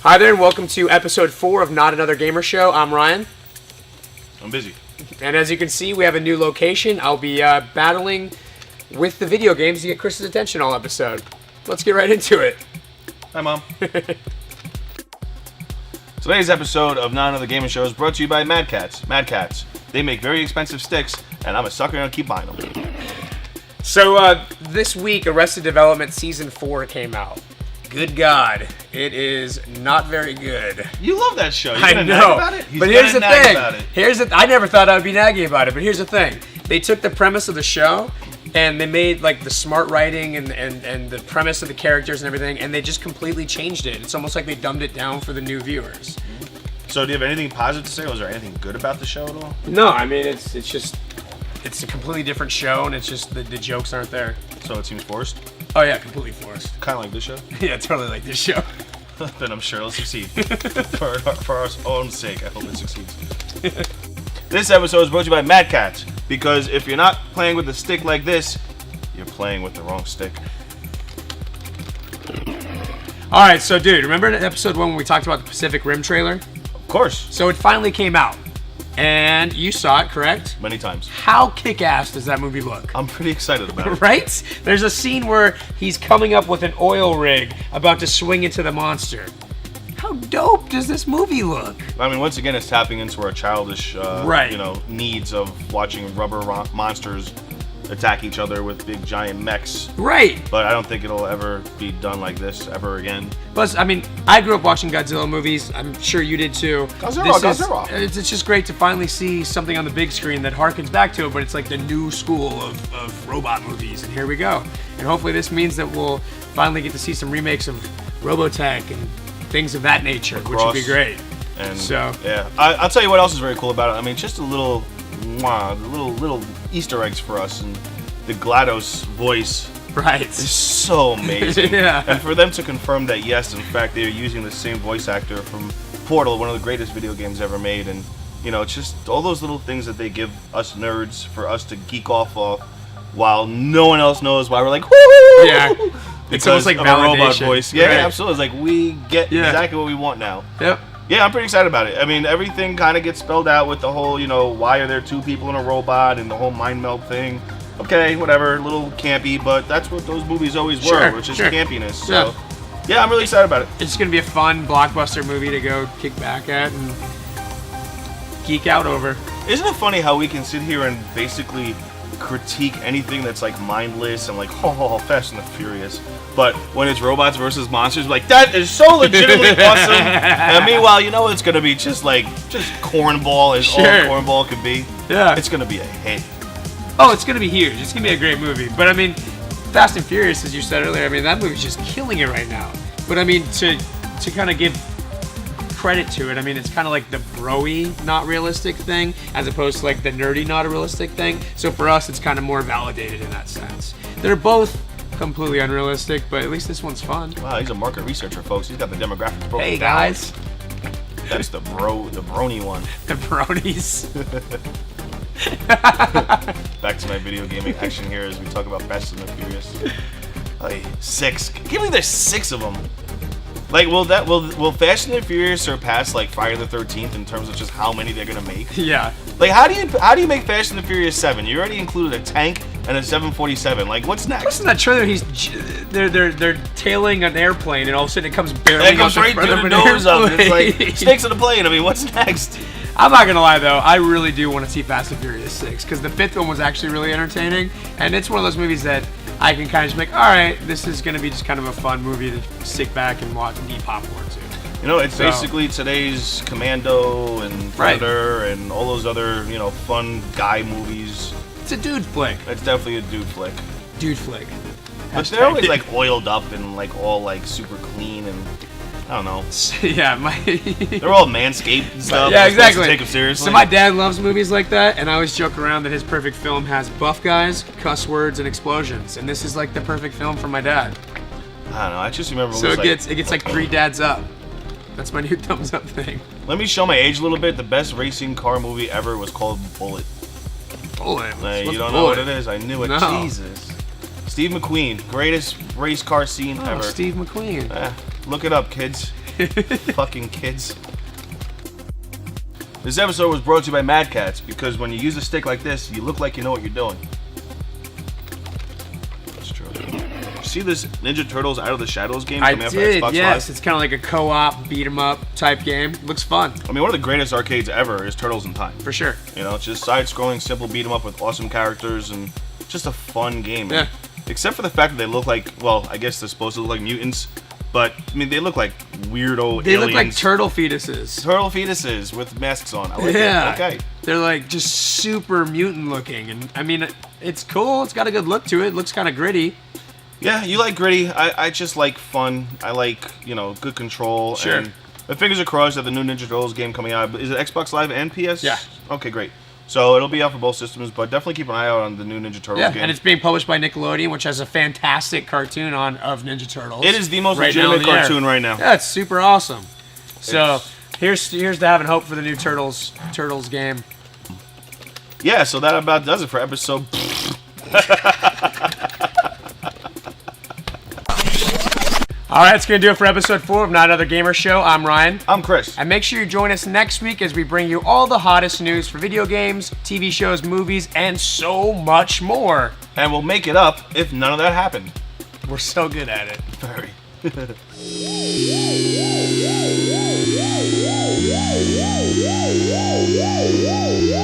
Hi there, and welcome to episode 4 of Not Another Gamer Show. I'm Ryan. I'm busy. And as you can see, we have a new location. I'll be battling with the video games to get Chris's attention all episode. Let's get right into it. Hi, Mom. Today's episode of Not Another Gamer Show is brought to you by Mad Catz. Mad Catz. They make very expensive sticks, and I'm a sucker and I'll keep buying them. So, this week, Arrested Development Season 4 came out. Good God, it is not very good. You love that show. You're I gonna know, nag about it? but here's the thing. I never thought I would be nagging about it, but here's the thing. They took the premise of the show, and they made like the smart writing and the premise of the characters and everything, and they just completely changed it. It's almost like they dumbed it down for the new viewers. So, do you have anything positive to say? Was there anything good about the show at all? No, I mean it's a completely different show, and it's just the jokes aren't there. So it seems forced? Oh yeah, completely forced. Kind of like this show? Yeah, totally like this show. Then I'm sure it'll succeed. for our own sake, I hope it succeeds. This episode is brought to you by Mad Catz, because if you're not playing with a stick like this, you're playing with the wrong stick. Alright, so dude, remember in episode 1 when we talked about the Pacific Rim trailer? Of course. So it finally came out. And you saw it, correct? Many times. How kick-ass does that movie look? I'm pretty excited about it. Right? There's a scene where he's coming up with an oil rig about to swing into the monster. How dope does this movie look? I mean, once again, it's tapping into our childish, needs of watching rubber monsters attack each other with big giant mechs. Right. But I don't think it'll ever be done like this ever again. Plus, I mean, I grew up watching Godzilla movies. I'm sure you did too. Godzilla. It's just great to finally see something on the big screen that harkens back to it, but it's like the new school of robot movies, and here we go. And hopefully this means that we'll finally get to see some remakes of Robotech and things of that nature, which would be great. And so, yeah, I'll tell you what else is very cool about it. I mean, just a little Easter eggs for us, and the GLaDOS voice is so amazing. Yeah. And for them to confirm that, yes, in fact, they're using the same voice actor from Portal, one of the greatest video games ever made, and it's just all those little things that they give us nerds for us to geek off of, while no one else knows why we're like, woo! Yeah. It's almost like of validation. A robot voice. Yeah, right. Absolutely. It's like we get exactly what we want now. Yep. Yeah, I'm pretty excited about it. I mean, everything kind of gets spelled out with the whole, why are there two people in a robot and the whole mind meld thing. Okay, whatever, a little campy, but that's what those movies always were, which is campiness. So, yeah, I'm really excited about it. It's going to be a fun blockbuster movie to go kick back at and geek out over. Isn't it funny how we can sit here and basically critique anything that's like mindless and like, Fast and the Furious, but when it's robots versus monsters, we're like, that is so legitimately awesome. And meanwhile, it's gonna be just cornball as all cornball could be. Yeah, it's gonna be a hit. Oh, it's gonna be huge. It's gonna be a great movie. But I mean, Fast and Furious, as you said earlier, I mean that movie's just killing it right now. But I mean, to kind of give credit to it, I mean it's kind of like the bro-y, not realistic thing, as opposed to like the nerdy, not a realistic thing. So for us, it's kind of more validated in that sense. They're both completely unrealistic, but at least this one's fun. Wow, he's a market researcher, folks. He's got the demographics broken down. Hey guys, that's the brony one. The bronies. Back to my video gaming action here as we talk about Fast and the Furious. Hey, 6. Can't believe there's 6 of them. Like, will Fast and the Furious surpass like Friday the 13th in terms of just how many they're gonna make? Yeah. Like, how do you make Fast and the Furious 7? You already included a tank and a 747. Like, what's next? Listen to that trailer. They're tailing an airplane, and all of a sudden it comes barely. It goes right through the nose of it. It's like snakes on the plane. I mean, what's next? I'm not gonna lie though, I really do want to see Fast and Furious 6 because the 5th one was actually really entertaining, and it's one of those movies that I can kind of just make. All right, this is gonna be just kind of a fun movie to sit back and watch and eat popcorn to. It's basically today's Commando and Predator and all those other fun guy movies. It's a dude flick. It's definitely a dude flick. Dude flick. But they're always like oiled up and like all like super clean and. I don't know. Yeah, they're all manscaped and stuff. Yeah, exactly. Take them seriously. So my dad loves movies like that, and I always joke around that his perfect film has buff guys, cuss words, and explosions, and this is like the perfect film for my dad. I don't know. I just remember. So it gets like 3 dads up. That's my new thumbs up thing. Let me show my age a little bit. The best racing car movie ever was called Bullet. Bullet? You don't know what it is? I knew it. No. Jesus. Steve McQueen, greatest race car scene Oh, ever. Steve McQueen. Look it up, kids. Fucking kids. This episode was brought to you by Mad Cats because when you use a stick like this, you look like you know what you're doing. That's true. See this Ninja Turtles Out of the Shadows game I coming out for did, Xbox yes. Live? It's kind of like a co-op, beat-em-up type game. Looks fun. I mean, one of the greatest arcades ever is Turtles in Time. For sure. You know, it's just side-scrolling, simple beat-em-up with awesome characters and just a fun game. Yeah. Except for the fact that they look like, well, I guess they're supposed to look like mutants, but, I mean, they look like weirdo They aliens. look like turtle fetuses. Turtle fetuses with masks on. I like Yeah. it. Okay. They're like just super mutant looking. And I mean, it's cool. It's got a good look to it. It looks kind of gritty. Yeah, you like gritty. I just like fun. I like, you know, good control. Sure. And my fingers are crossed that the new Ninja Turtles game coming out. Is it Xbox Live and PS? Yeah. Okay, great. So it'll be out for both systems, but definitely keep an eye out on the new Ninja Turtles Yeah, game. and it's being published by Nickelodeon, which has a fantastic cartoon of Ninja Turtles. It is the most right now legitimate in the air. cartoon right now. Yeah, it's super awesome. So here's to having hope for the new Turtles game. Yeah, so that about does it for episode. All right, that's going to do it for episode 4 of Not Another Gamer Show. I'm Ryan. I'm Chris. And make sure you join us next week as we bring you all the hottest news for video games, TV shows, movies, and so much more. And we'll make it up if none of that happened. We're so good at it. Very. Yeah.